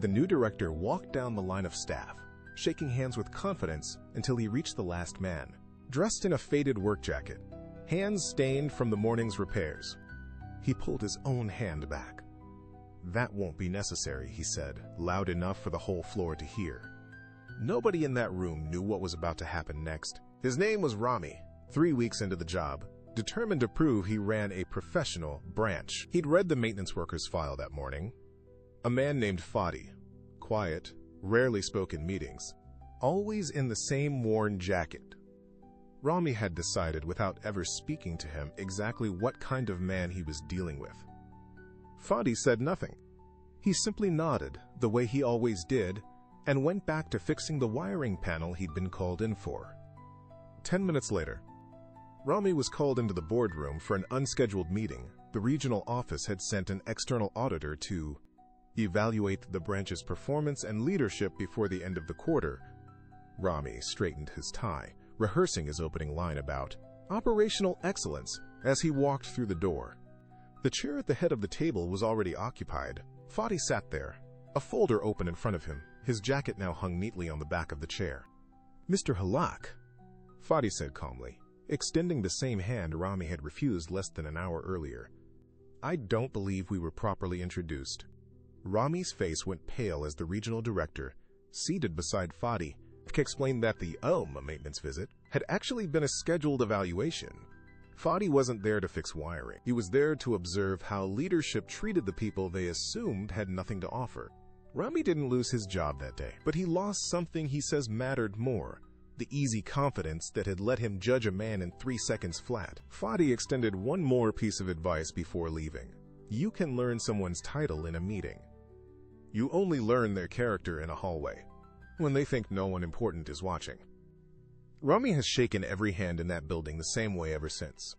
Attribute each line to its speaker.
Speaker 1: The new director walked down the line of staff, shaking hands with confidence until he reached the last man, dressed in a faded work jacket, hands stained from the morning's repairs. He pulled his own hand back. "That won't be necessary," he said, loud enough for the whole floor to hear. Nobody in that room knew what was about to happen next. His name was Rami, 3 weeks into the job, determined to prove he ran a professional branch. He'd read the maintenance worker's file that morning. A man named Fadi, quiet, rarely spoke in meetings, always in the same worn jacket. Rami had decided without ever speaking to him exactly what kind of man he was dealing with. Fadi said nothing. He simply nodded, the way he always did, and went back to fixing the wiring panel he'd been called in for. 10 minutes later, Rami was called into the boardroom for an unscheduled meeting. The regional office had sent an external auditor to evaluate the branch's performance and leadership before the end of the quarter. Rami straightened his tie, rehearsing his opening line about operational excellence as he walked through the door. The chair at the head of the table was already occupied. Fadi sat there, a folder open in front of him. His jacket now hung neatly on the back of the chair. "Mr. Halak," Fadi said calmly, extending the same hand Rami had refused less than an hour earlier. "I don't believe we were properly introduced." Rami's face went pale as the regional director, seated beside Fadi, explained that the maintenance visit had actually been a scheduled evaluation. Fadi wasn't there to fix wiring. He was there to observe how leadership treated the people they assumed had nothing to offer. Rami didn't lose his job that day, but he lost something he says mattered more: the easy confidence that had let him judge a man in 3 seconds flat. Fadi extended one more piece of advice before leaving. You can learn someone's title in a meeting. You only learn their character in a hallway, when they think no one important is watching. Rami has shaken every hand in that building the same way ever since.